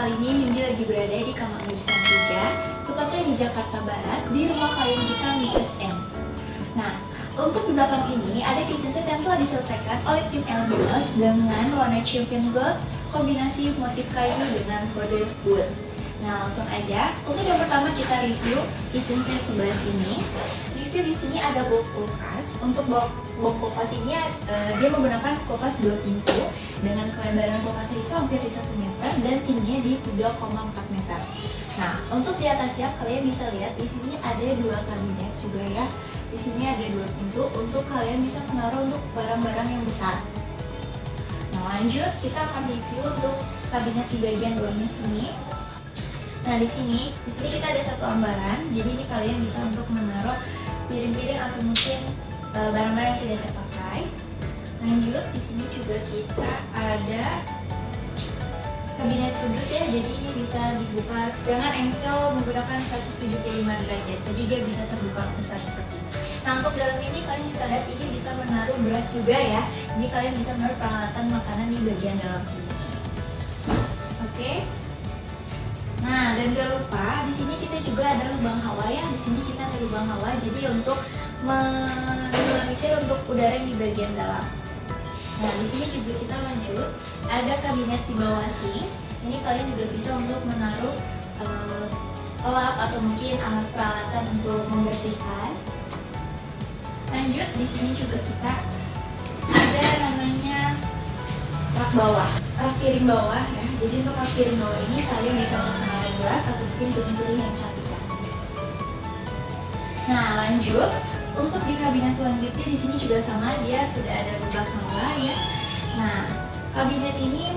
kali ini Mindy lagi berada di Kamar Murisan 3, tepatnya di Jakarta Barat, di rumah klien kita Mrs. M. Nah, untuk di belakang ini ada kitchen set yang telah diselesaikan oleh tim LBOS dengan warna champion gold, kombinasi motif kayu dengan kode wood. Nah, langsung aja. Untuk yang pertama kita review kitchen set sebelah sini. Review di sini ada box kulkas. Untuk box kulkas ini dia menggunakan kulkas 2 pintu dengan kelebaran kulkasnya itu hampir di 1 meter dan tingginya di 3,4 meter. Nah, untuk di atasnya kalian bisa lihat di sini ada 2 kabinet juga ya. Di sini ada 2 pintu untuk kalian bisa menaruh untuk barang-barang yang besar. Nah, lanjut kita akan review untuk kabinet di bagian bawahnya sini. Nah, di sini kita ada 1 ambaran. Jadi ini kalian bisa untuk menaruh piring-piring atau mungkin barang-barang yang tidak terpakai. Lanjut, di sini juga kita ada kabinet sudut ya. Jadi ini bisa dibuka dengan angle menggunakan 175 derajat. Jadi dia bisa terbuka besar seperti ini. Nah, untuk dalam ini kalian bisa lihat ini bisa menaruh beras juga ya. Ini kalian bisa menaruh peralatan makanan di bagian dalam sini. Oke. Nah, dan gak lupa di sini kita juga ada lubang hawa ya. Di sini kita ada lubang hawa. Jadi untuk meminimalisir untuk udara yang di bagian dalam. Nah, di sini juga kita lanjut ada kabinet di bawah sini. Ini kalian juga bisa untuk menaruh lap atau mungkin alat peralatan untuk membersihkan. Lanjut, di sini juga kita ada namanya rak bawah, rak piring bawah ya. Jadi untuk rak piring bawah ini kalian bisa menaruh gelas atau mungkin piring-piring yang cantik-cantik. Nah, lanjut. Untuk di kabinet selanjutnya di sini juga sama, dia sudah ada lubang hawa ya. Nah, kabinet ini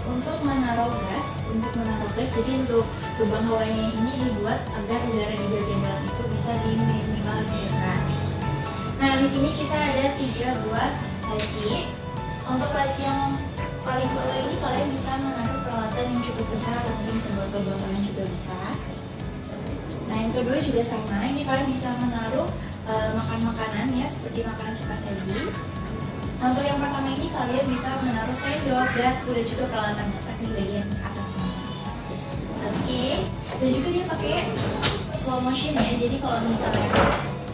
untuk menaruh gas, jadi untuk lubang hawanya ini dibuat agar udara di bagian dalam itu bisa diminimalisirkan. Nah, di sini kita ada 3 buah laci. Untuk laci yang paling bawah ini kalian bisa menaruh peralatan yang cukup besar atau mungkin botol-botolan juga bisa. Nah, yang kedua juga sama, ini kalian bisa menaruh makan-makanan ya, seperti makanan cepat saji. Nah, untuk yang pertama ini kalian bisa menaruh sendok dan udah juga peralatan masak di bagian atasnya. Oke, dan juga dia pakai slow motion ya, jadi kalau misalnya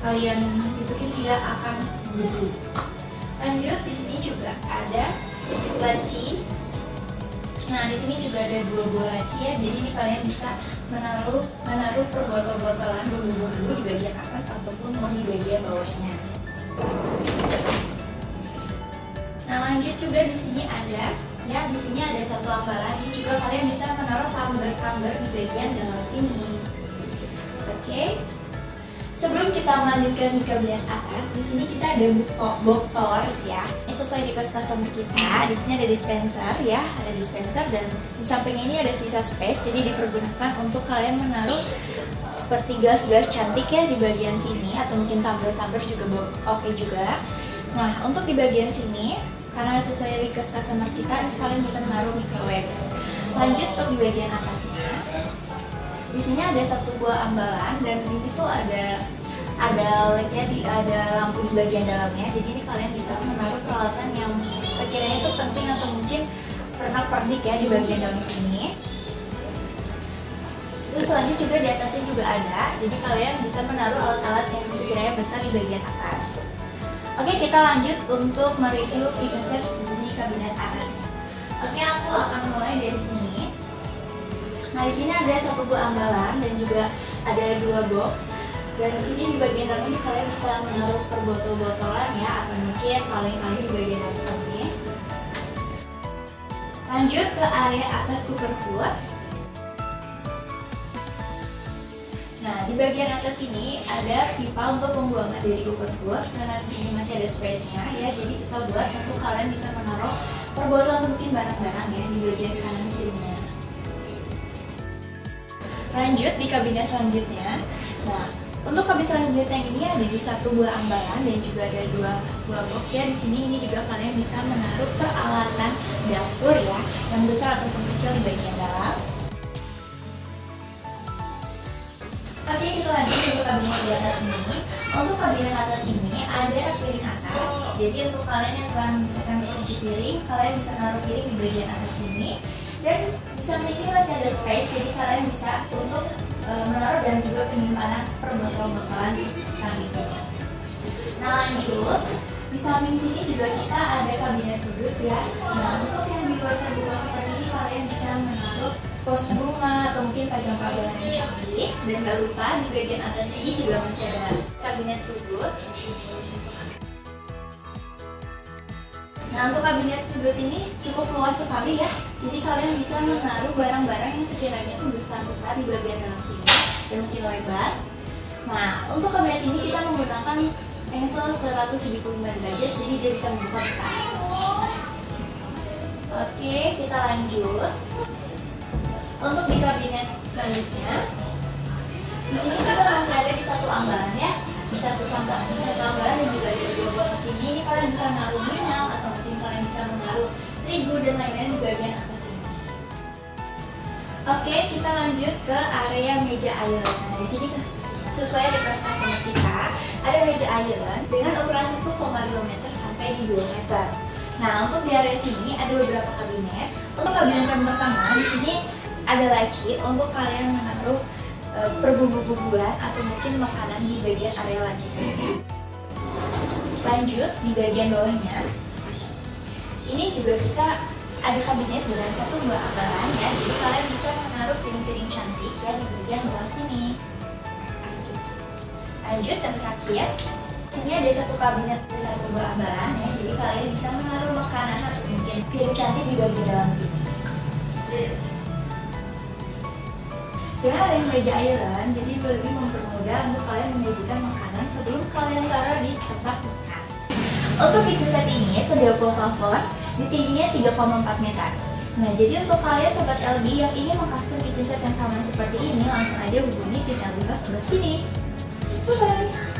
kalian hitukin tidak akan bubuk. Lanjut, di sini juga ada laci. Nah, di sini juga ada 2 buah laci ya. Jadi ini kalian bisa menaruh per botol-botolan bumbu-bumbu di bagian atas ataupun mau di bagian bawahnya. Nah, lanjut juga di sini ada ya, di sini ada 1 ambaran. Ini juga kalian bisa menaruh tumbler-tumbler di bagian dalam sini. Oke. Sebelum kita melanjutkan di kabinet atas, di sini kita ada box towers ya. Ini sesuai request customer kita. Di sini ada dispenser ya, ada dispenser dan di samping ini ada sisa space. Jadi dipergunakan untuk kalian menaruh seperti gelas-gelas cantik ya di bagian sini atau mungkin tumbler-tumbler juga oke juga. Nah, untuk di bagian sini karena sesuai request customer kita, kalian bisa menaruh microwave. Lanjut untuk di bagian atasnya. Di sini ada 1 buah ambalan dan ini tuh ada LED-nya, ada lampu di bagian dalamnya. Jadi ini kalian bisa menaruh peralatan yang sekiranya itu penting atau mungkin pernak-pernik ya di bagian dalam sini. Terus selanjutnya juga di atasnya juga ada. Jadi kalian bisa menaruh alat-alat yang sekiranya besar di bagian atas. Oke, kita lanjut untuk mereview kitchen set di kabinet atasnya. Oke, aku akan mulai dari sini. Nah, di sini ada 1 buah ambalan dan juga ada 2 box. Dan di sini di bagian dalam ini kalian bisa menaruh per botol-botolan ya, atau mungkin kaleng-kaleng di bagian atas sini. Lanjut ke area atas cooker food. Nah, di bagian atas ini ada pipa untuk pembuangan dari cooker food. Karena di sini masih ada space-nya ya, jadi kita buat untuk kalian bisa menaruh per botol atau mungkin barang-barang ya di bagian kanan kirinya. Lanjut di kabinet selanjutnya. Nah, untuk kabinet selanjutnya yang ini ada di 1 buah ambalan dan juga ada 2 buah box ya. Di sini ini juga kalian bisa menaruh peralatan dapur ya, yang besar ataupun kecil di bagian dalam. Oke, kita lanjut untuk kabinet di atas ini. Untuk kabinet atas ini ada piring atas. Jadi untuk kalian yang telah memisahkan cuci piring, kalian bisa naruh piring di bagian atas ini. Dan Di samping ini masih ada space, jadi kalian bisa untuk menaruh dan juga penyimpanan per botol-botolan di samping sini. Nah lanjut, di samping sini juga kita ada kabinet sudut ya. Nah untuk yang di luar terbuka seperti ini kalian bisa menaruh pos bunga atau mungkin pajang pabelan yang cantik. Dan gak lupa di bagian atas ini juga masih ada kabinet sudut. Nah untuk kabinet sudut ini cukup luas sekali ya. Jadi kalian bisa menaruh barang-barang yang sekiranya itu besar-besar di bagian dalam sini dan mungkin lebar. Nah untuk kabinet ini kita menggunakan angle 175 derajat, jadi dia bisa membuka besar. Oke, kita lanjut. Untuk di kabinet selanjutnya, di sini kita masih ada di satu ambaran ya, di satu ambaran dan juga di dua bawah sini. Ini kalian bisa menaruh benang atau mungkin kalian bisa menaruh terigu dan lain-lain di bagian atas ini. Oke, kita lanjut ke area meja island. Nah, di sini sesuai request customer kita, ada meja island dengan ukuran 1,2 meter sampai di 2 meter. Nah, untuk di area sini ada beberapa kabinet. Untuk kabinet yang pertama, di sini ada laci untuk kalian menaruh perbubu-bubuan atau mungkin makanan di bagian area laci sini. Lanjut di bagian bawahnya, ini juga kita ada kabinet dengan satu buah ambaran ya, jadi kalian bisa menaruh piring-piring cantik ya di bagian bawah sini. Lanjut dan terakhir, sini ada satu kabinet dan satu buah ambaran ya, jadi kalian bisa menaruh makanan atau mungkin piring cantik di bagian dalam sini. Dengan adanya meja island, jadi lebih mempermudah untuk kalian menyajikan makanan sebelum kalian taruh di tempat makan. Untuk kitchen set ini sedia full plafon di tingginya 3,4 meter. Nah, jadi untuk kalian sobat LB yang ingin mengcustom kitchen set yang sama seperti ini, langsung aja hubungi tim LB sebelah sini. Bye-bye!